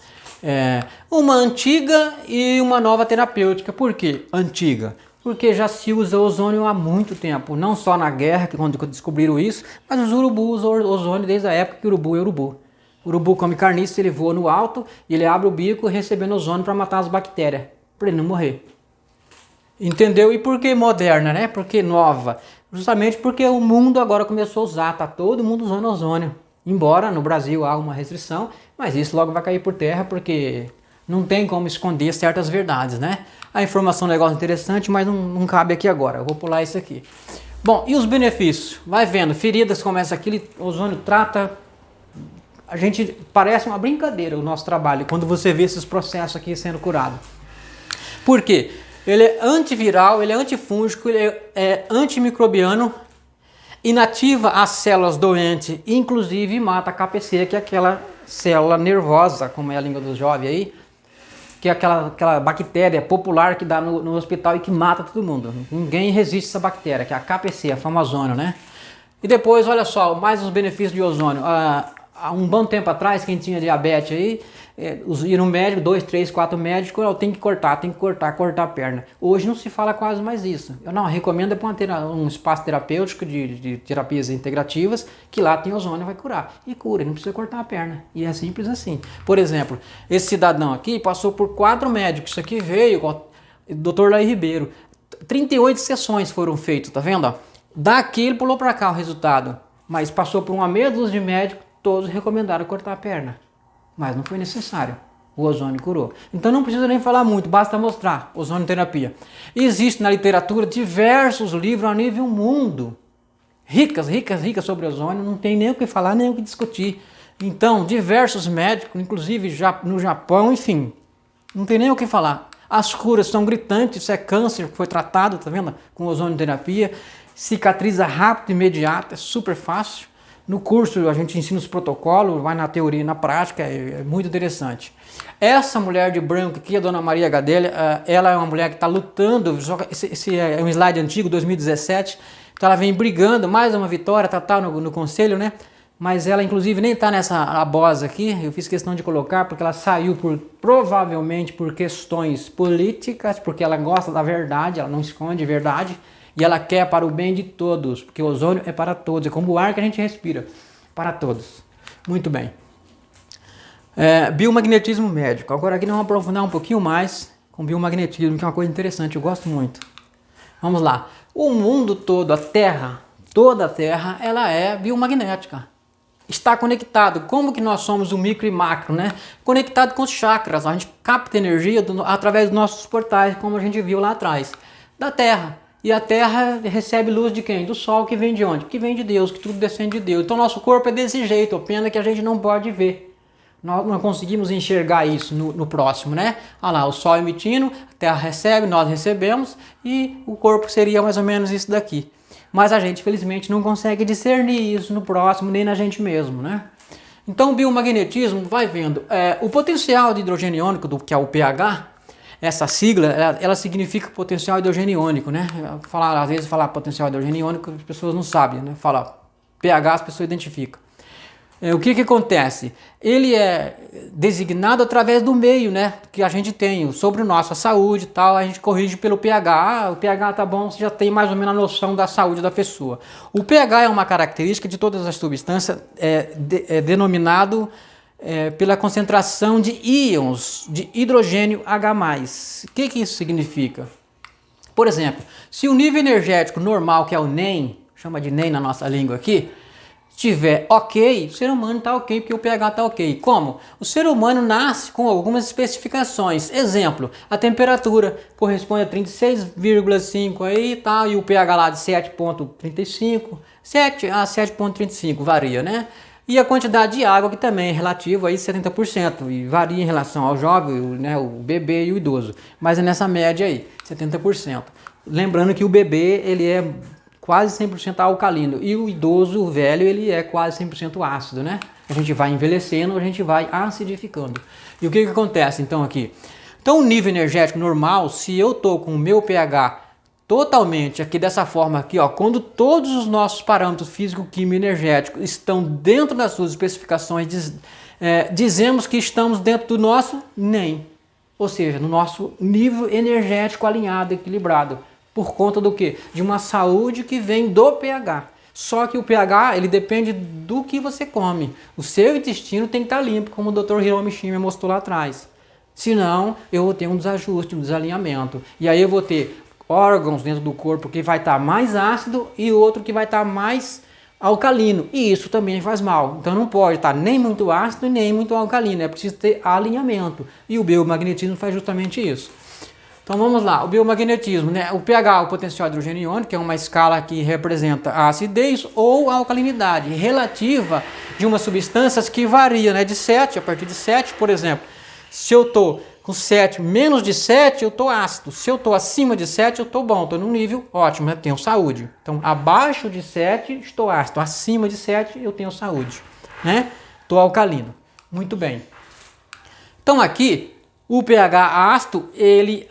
Uma antiga e uma nova terapêutica. Por quê? Antiga. Porque já se usa ozônio há muito tempo, não só na guerra, que quando descobriram isso, mas os urubus usam ozônio desde a época que o urubu é urubu. O urubu come carniça, ele voa no alto e ele abre o bico recebendo ozônio para matar as bactérias, para ele não morrer. Entendeu? E por que moderna, né? Por que nova? Justamente porque o mundo agora começou a usar, tá todo mundo usando ozônio. Embora no Brasil há uma restrição, mas isso logo vai cair por terra porque não tem como esconder certas verdades, né? A informação é um negócio interessante, mas não cabe aqui agora. Eu vou pular isso aqui. Bom, e os benefícios? Vai vendo, feridas começa aqui, o ozônio trata. A gente parece uma brincadeira o nosso trabalho quando você vê esses processos aqui sendo curados. Por quê? Ele é antiviral, ele é antifúngico, ele é antimicrobiano, inativa as células doentes, inclusive mata a KPC, que é aquela célula nervosa, como é a língua dos jovens aí, que é aquela bactéria popular que dá no hospital e que mata todo mundo. Ninguém resiste a essa bactéria, que é a KPC, a fama ozônio, né? E depois, olha só, mais os benefícios de ozônio. Há um bom tempo atrás, quem tinha diabetes aí, ia no médico, 2, 3, 4 médicos, tem que cortar a perna. Hoje não se fala quase mais isso. Eu não recomendo um espaço terapêutico de terapias integrativas, que lá tem ozônio, vai curar. E cura, não precisa cortar a perna. E é simples assim. Por exemplo, esse cidadão aqui passou por 4 médicos. Isso aqui veio, o Dr. Laí Ribeiro. 38 sessões foram feitas, tá vendo? Daqui ele pulou para cá o resultado. Mas passou por uma meia dúzia de médicos, todos recomendaram cortar a perna. Mas não foi necessário. O ozônio curou. Então não precisa nem falar muito, basta mostrar ozonioterapia. Existe na literatura diversos livros a nível mundo. Ricas sobre ozônio, não tem nem o que falar, nem o que discutir. Então, diversos médicos, inclusive no Japão, enfim, não tem nem o que falar. As curas são gritantes, isso é câncer que foi tratado, tá vendo? Com ozonioterapia. Cicatriza rápido, imediato, é super fácil. No curso a gente ensina os protocolos, vai na teoria e na prática, é muito interessante. Essa mulher de branco aqui, a Dona Maria Gadelha, ela é uma mulher que está lutando, esse é um slide antigo, 2017, então ela vem brigando, mais uma vitória, tá no conselho, né? Mas ela inclusive nem está nessa abosa aqui, eu fiz questão de colocar, porque ela saiu provavelmente por questões políticas, porque ela gosta da verdade, ela não esconde verdade, e ela quer para o bem de todos, porque o ozônio é para todos, é como o ar que a gente respira, para todos. Muito bem. Biomagnetismo médico. Agora aqui nós vamos aprofundar um pouquinho mais com biomagnetismo, que é uma coisa interessante, eu gosto muito. Vamos lá. O mundo todo, a Terra, toda a Terra, ela é biomagnética. Está conectado. Como que nós somos o micro e macro, né? Conectado com os chakras. A gente capta energia através dos nossos portais, como a gente viu lá atrás, da Terra. E a Terra recebe luz de quem? Do Sol, que vem de onde? Que vem de Deus, que tudo descende de Deus. Então nosso corpo é desse jeito, a pena que a gente não pode ver. Nós não conseguimos enxergar isso no próximo, né? Olha lá, o Sol emitindo, a Terra recebe, nós recebemos e o corpo seria mais ou menos isso daqui. Mas a gente, felizmente, não consegue discernir isso no próximo, nem na gente mesmo, né? Então o biomagnetismo, vai vendo, o potencial de hidrogênio iônico, que é o pH, essa sigla, ela significa potencial hidrogênio iônico, né? Às vezes falar potencial hidrogênio iônico, as pessoas não sabem, né? Falar pH, as pessoas identificam. O que acontece? Ele é designado através do meio, né, que a gente tem, sobre nossa saúde e tal, a gente corrige pelo pH, o pH tá bom, você já tem mais ou menos a noção da saúde da pessoa. O pH é uma característica de todas as substâncias, denominado pela concentração de íons de hidrogênio H+. O que isso significa? Por exemplo, se o nível energético normal, que é o NEM, chama de NEM na nossa língua aqui, estiver ok, o ser humano está ok, porque o pH está ok. Como? O ser humano nasce com algumas especificações. Exemplo, a temperatura corresponde a 36,5 aí e tal, e o pH lá de 7,35, 7 a 7,35 varia, né? E a quantidade de água, que também é relativo a 70%, e varia em relação ao jovem, né, o bebê e o idoso. Mas é nessa média aí, 70%. Lembrando que o bebê, ele é quase 100% alcalino, e o idoso, o velho, ele é quase 100% ácido, né? A gente vai envelhecendo, a gente vai acidificando. E o que acontece então aqui? Então o nível energético normal, se eu tô com o meu pH totalmente aqui dessa forma aqui, ó, quando todos os nossos parâmetros físico, químico e energético estão dentro das suas especificações, dizemos que estamos dentro do nosso NEM, ou seja, no nosso nível energético alinhado, equilibrado. Por conta do quê? De uma saúde que vem do pH. Só que o pH, ele depende do que você come. O seu intestino tem que estar limpo, como o Dr. Hiromi Shima mostrou lá atrás. Senão, eu vou ter um desajuste, um desalinhamento. E aí eu vou ter órgãos dentro do corpo que vai estar mais ácido e outro que vai estar mais alcalino. E isso também faz mal. Então não pode estar nem muito ácido nem muito alcalino. É preciso ter alinhamento. E o biomagnetismo faz justamente isso. Então vamos lá, o biomagnetismo, né? O pH, o potencial hidrogênio iônico, que é uma escala que representa a acidez ou a alcalinidade relativa de uma substância que varia, né? De 7, a partir de 7, por exemplo. Se eu estou com 7, menos de 7, eu estou ácido. Se eu estou acima de 7, eu estou bom, estou num nível ótimo, né? Tenho saúde. Então, abaixo de 7, estou ácido. Acima de 7, eu tenho saúde, né? Estou alcalino. Muito bem. Então, aqui, o pH ácido, ele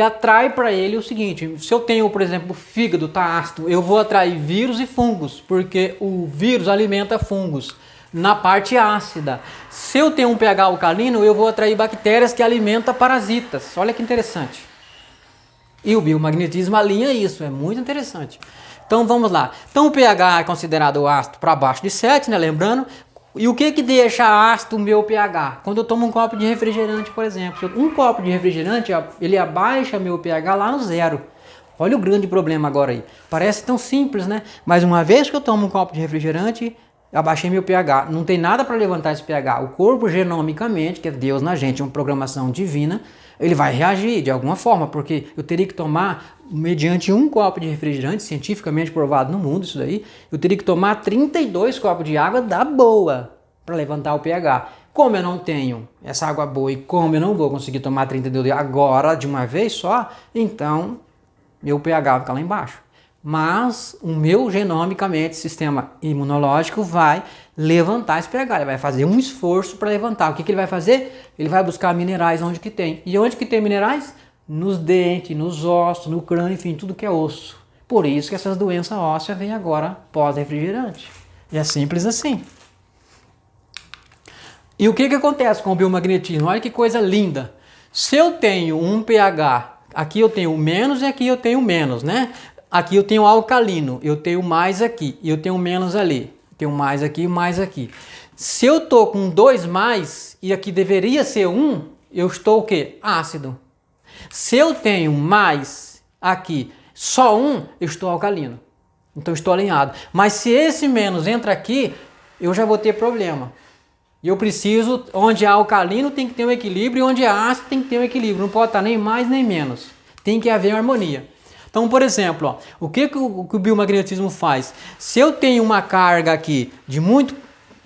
atrai para ele o seguinte: se eu tenho, por exemplo, o fígado está ácido, eu vou atrair vírus e fungos, porque o vírus alimenta fungos na parte ácida. Se eu tenho um pH alcalino, eu vou atrair bactérias que alimentam parasitas. Olha que interessante. E o biomagnetismo alinha isso, é muito interessante. Então vamos lá. Então o pH é considerado ácido para baixo de 7, né? Lembrando. E o que deixa ácido o meu pH? Quando eu tomo um copo de refrigerante, por exemplo. Um copo de refrigerante, ele abaixa meu pH lá no 0. Olha o grande problema agora aí. Parece tão simples, né? Mas uma vez que eu tomo um copo de refrigerante, abaixei meu pH. Não tem nada para levantar esse pH. O corpo, genomicamente, que é Deus na gente, uma programação divina, ele vai reagir de alguma forma, porque eu teria que tomar, mediante um copo de refrigerante, cientificamente provado no mundo isso daí, eu teria que tomar 32 copos de água da boa para levantar o pH. Como eu não tenho essa água boa e como eu não vou conseguir tomar 32 agora de uma vez só, então meu pH fica lá embaixo. Mas o meu genomicamente, sistema imunológico vai levantar esse pH, ele vai fazer um esforço para levantar. O que ele vai fazer? Ele vai buscar minerais onde que tem. E onde que tem minerais? Nos dentes, nos ossos, no crânio, enfim, tudo que é osso. Por isso que essas doenças ósseas vêm agora pós-refrigerante. E é simples assim. E o que acontece com o biomagnetismo? Olha que coisa linda. Se eu tenho um pH, aqui eu tenho menos e aqui eu tenho menos, né? Aqui eu tenho alcalino, eu tenho mais aqui e eu tenho menos ali. Tenho mais aqui e mais aqui. Se eu estou com 2 mais e aqui deveria ser 1, eu estou o quê? Ácido. Se eu tenho mais aqui, só 1, eu estou alcalino. Então eu estou alinhado. Mas se esse menos entra aqui, eu já vou ter problema. E eu preciso, onde há alcalino tem que ter um equilíbrio e onde há ácido tem que ter um equilíbrio. Não pode estar nem mais nem menos. Tem que haver uma harmonia. Então, por exemplo, ó, o que o biomagnetismo faz? Se eu tenho uma carga aqui de muito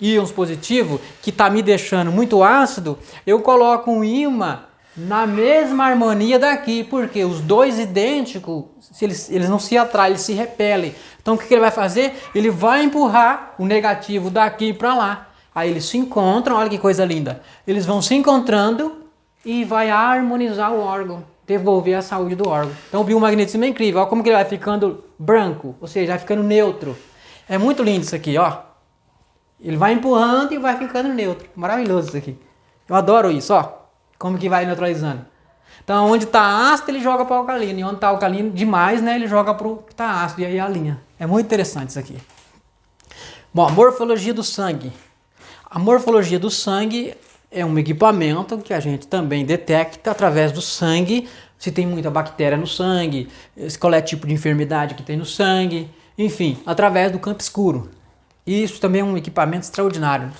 íons positivo, que está me deixando muito ácido, eu coloco um ímã na mesma harmonia daqui, porque os dois idênticos, eles não se atraem, eles se repelem. Então, o que ele vai fazer? Ele vai empurrar o negativo daqui para lá. Aí eles se encontram, olha que coisa linda. Eles vão se encontrando e vai harmonizar o órgão. Devolver a saúde do órgão. Então o biomagnetismo é incrível. Olha como que ele vai ficando branco, ou seja, vai ficando neutro. É muito lindo isso aqui, ó. Ele vai empurrando e vai ficando neutro. Maravilhoso isso aqui. Eu adoro isso, ó. Como que vai neutralizando. Então onde está ácido ele joga para o alcalino. E onde está alcalino demais, né, ele joga para o que está ácido. E aí a linha. É muito interessante isso aqui. Bom, a morfologia do sangue. A morfologia do sangue é um equipamento que a gente também detecta através do sangue, se tem muita bactéria no sangue, qual é o tipo de enfermidade que tem no sangue, enfim, através do campo escuro. E isso também é um equipamento extraordinário.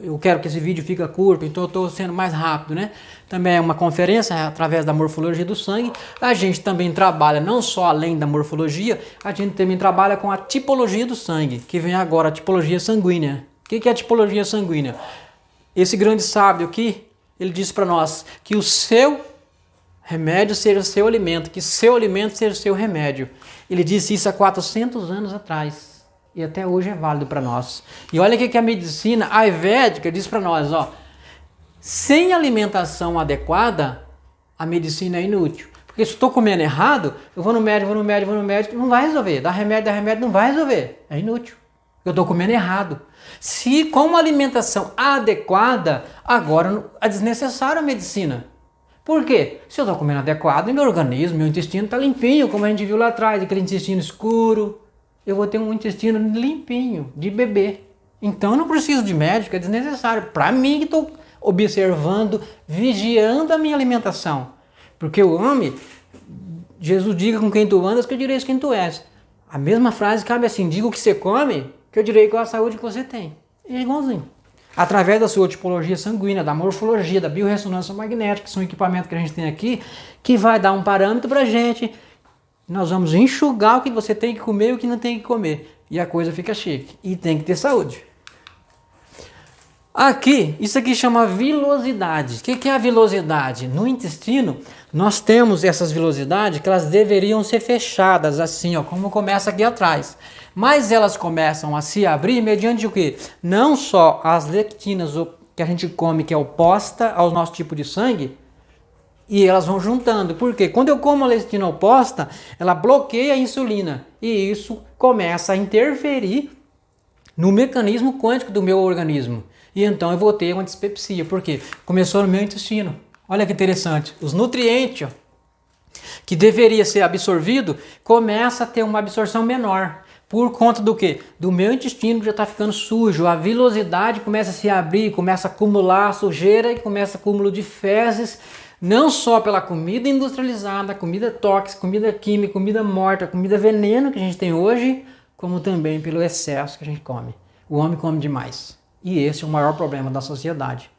Eu quero que esse vídeo fique curto, então eu estou sendo mais rápido, né? Também é uma conferência através da morfologia do sangue. A gente também trabalha, não só além da morfologia, a gente também trabalha com a tipologia do sangue, que vem agora, a tipologia sanguínea. O que é a tipologia sanguínea? Esse grande sábio aqui, ele disse para nós que o seu remédio seja o seu alimento, que seu alimento seja o seu remédio. Ele disse isso há 400 anos atrás e até hoje é válido para nós. E olha o que a medicina ayurvédica diz para nós, ó. Sem alimentação adequada, a medicina é inútil. Porque se estou comendo errado, eu vou no médico, não vai resolver. Dá remédio, não vai resolver. É inútil. Eu estou comendo errado. Se com uma alimentação adequada, agora é desnecessária a medicina. Por quê? Se eu estou comendo adequado, meu organismo, meu intestino está limpinho, como a gente viu lá atrás, aquele intestino escuro. Eu vou ter um intestino limpinho, de bebê. Então eu não preciso de médico, é desnecessário. Para mim que estou observando, vigiando a minha alimentação. Porque o homem, Jesus diga com quem tu andas, que eu direi quem tu és. A mesma frase cabe assim, diga o que você come, que eu direi qual a saúde que você tem. É igualzinho. Através da sua tipologia sanguínea, da morfologia, da biorressonância magnética, que são equipamentos que a gente tem aqui, que vai dar um parâmetro pra gente. Nós vamos enxugar o que você tem que comer e o que não tem que comer. E a coisa fica chique. E tem que ter saúde. Aqui, isso aqui chama vilosidade. O que é a vilosidade? No intestino, nós temos essas vilosidades que elas deveriam ser fechadas, assim, ó, como começa aqui atrás. Mas elas começam a se abrir mediante o quê? Não só as lectinas que a gente come, que é oposta ao nosso tipo de sangue, e elas vão juntando. Por quê? Quando eu como a lectina oposta, ela bloqueia a insulina. E isso começa a interferir no mecanismo quântico do meu organismo. E então eu vou ter uma dispepsia. Por quê? Começou no meu intestino. Olha que interessante. Os nutrientes, ó, que deveria ser absorvido, começa a ter uma absorção menor. Por conta do quê? Do meu intestino que já está ficando sujo. A vilosidade começa a se abrir, começa a acumular sujeira e começa acúmulo de fezes. Não só pela comida industrializada, comida tóxica, comida química, comida morta, comida veneno que a gente tem hoje, como também pelo excesso que a gente come. O homem come demais. E esse é o maior problema da sociedade.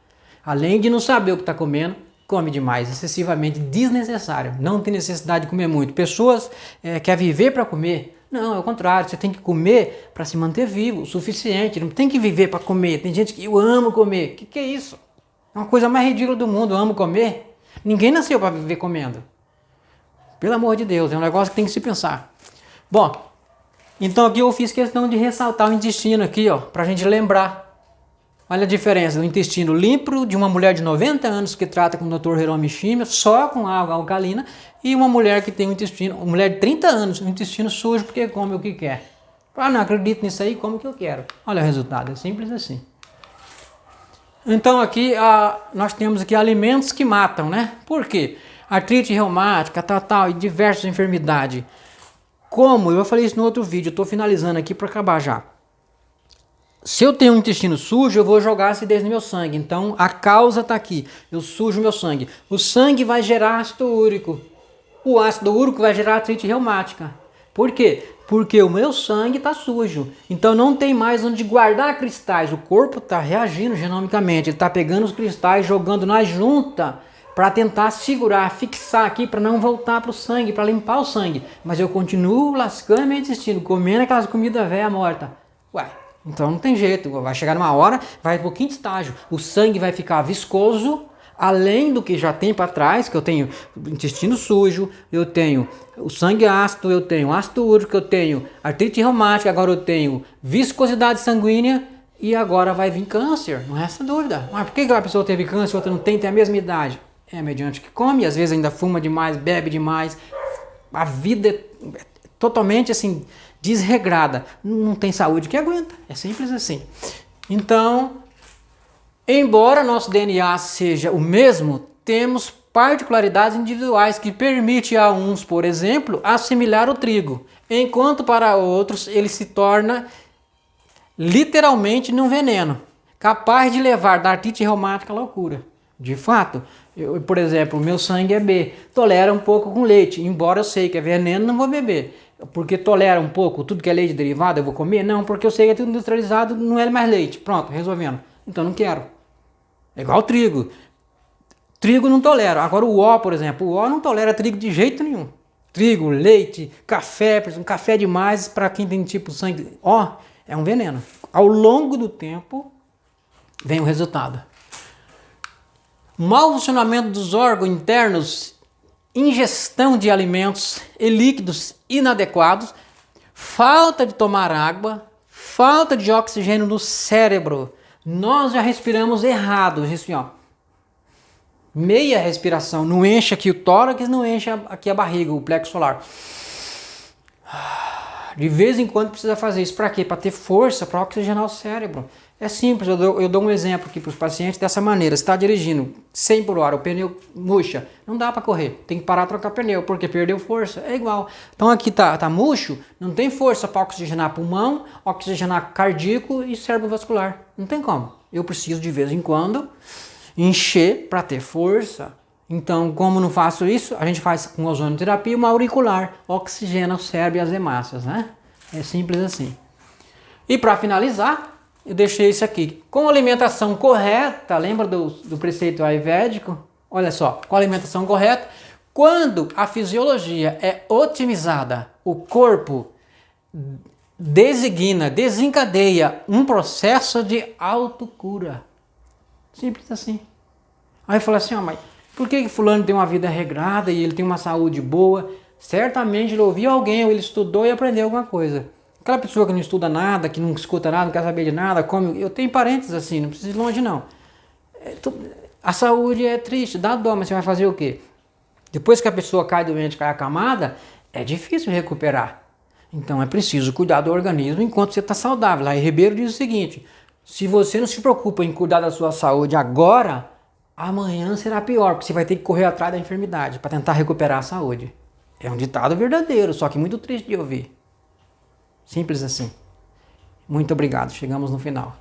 Além de não saber o que está comendo, come demais, excessivamente desnecessário. Não tem necessidade de comer muito. Pessoas querem viver para comer. Não, é o contrário. Você tem que comer para se manter vivo, o suficiente. Não tem que viver para comer. Tem gente que eu amo comer. O que é isso? É uma coisa mais ridícula do mundo. Eu amo comer. Ninguém nasceu para viver comendo. Pelo amor de Deus, é um negócio que tem que se pensar. Bom, então aqui eu fiz questão de ressaltar o intestino aqui, ó, para a gente lembrar. Olha a diferença do intestino limpo de uma mulher de 90 anos que trata com o Dr. Hiromi Shima, só com água alcalina, e uma mulher que tem um intestino, uma mulher de 30 anos, um intestino sujo porque come o que quer. Ah, não acredito nisso aí, como que eu quero. Olha o resultado, é simples assim. Então aqui nós temos aqui alimentos que matam, né? Por quê? Artrite reumática, tal, e diversas enfermidades. Como? Eu falei isso no outro vídeo, estou finalizando aqui para acabar já. Se eu tenho um intestino sujo, eu vou jogar acidez no meu sangue. Então a causa está aqui, eu sujo meu sangue. O sangue vai gerar ácido úrico. O ácido úrico vai gerar artrite reumática. Por quê? Porque o meu sangue está sujo. Então não tem mais onde guardar cristais. O corpo está reagindo genomicamente. Ele está pegando os cristais, jogando na junta para tentar segurar, fixar aqui para não voltar para o sangue, para limpar o sangue. Mas eu continuo lascando meu intestino, comendo aquelas comidas velhas mortas. Ué, então não tem jeito. Vai chegar numa hora, vai para o quinto estágio. O sangue vai ficar viscoso. Além do que já tem para trás, que eu tenho intestino sujo, eu tenho o sangue ácido, eu tenho ácido úrico, eu tenho artrite reumática, agora eu tenho viscosidade sanguínea e agora vai vir câncer, não resta dúvida. Mas por que aquela pessoa teve câncer e outra não tem, tem a mesma idade? É mediante que come, às vezes ainda fuma demais, bebe demais. A vida é totalmente assim, desregrada. Não tem saúde que aguenta, é simples assim. Então, embora nosso DNA seja o mesmo, temos particularidades individuais que permitem a uns, por exemplo, assimilar o trigo, enquanto para outros ele se torna literalmente um veneno, capaz de levar da artrite reumática à loucura. De fato, por exemplo, o meu sangue é B, tolera um pouco com leite, embora eu sei que é veneno, não vou beber. Porque tolera um pouco, tudo que é leite derivado eu vou comer? Não, porque eu sei que é tudo industrializado, não é mais leite. Pronto, resolvendo. Então não quero. É igual trigo. Trigo não tolera. Agora o O, por exemplo, o O não tolera trigo de jeito nenhum. Trigo, leite, café, por exemplo, café demais para quem tem tipo sangue O, é um veneno. Ao longo do tempo vem o resultado. Mau funcionamento dos órgãos internos, ingestão de alimentos e líquidos inadequados, falta de tomar água, falta de oxigênio no cérebro. Nós já respiramos errado, assim, ó. Meia respiração, não enche aqui o tórax, não enche aqui a barriga, o plexo solar. De vez em quando precisa fazer isso. Para quê? Para ter força para oxigenar o cérebro. É simples, eu dou um exemplo aqui para os pacientes dessa maneira. Você está dirigindo 100 por hora, o pneu murcha, não dá para correr, tem que parar trocar pneu, porque perdeu força, é igual. Então aqui tá murcho, não tem força para oxigenar pulmão, oxigenar cardíaco e cérebro vascular. Não tem como. Eu preciso de vez em quando encher para ter força. Então, como não faço isso, a gente faz com ozonoterapia uma auricular, oxigena o cérebro e as hemácias, né? É simples assim. E para finalizar, eu deixei isso aqui. Com alimentação correta, lembra do preceito ayurvédico? Olha só, com alimentação correta, quando a fisiologia é otimizada, o corpo desencadeia um processo de autocura. Simples assim. Aí fala assim, mas por que fulano tem uma vida regrada e ele tem uma saúde boa? Certamente ele ouviu alguém, ou ele estudou e aprendeu alguma coisa. Aquela pessoa que não estuda nada, que não escuta nada, não quer saber de nada, come... Eu tenho parentes assim, não precisa ir longe não. A saúde é triste, dá dó, mas você vai fazer o quê? Depois que a pessoa cai doente, cai acamada, é difícil recuperar. Então é preciso cuidar do organismo enquanto você está saudável. Lá em Ribeiro diz o seguinte, se você não se preocupa em cuidar da sua saúde agora, amanhã será pior, porque você vai ter que correr atrás da enfermidade para tentar recuperar a saúde. É um ditado verdadeiro, só que muito triste de ouvir. Simples assim. Muito obrigado, chegamos no final.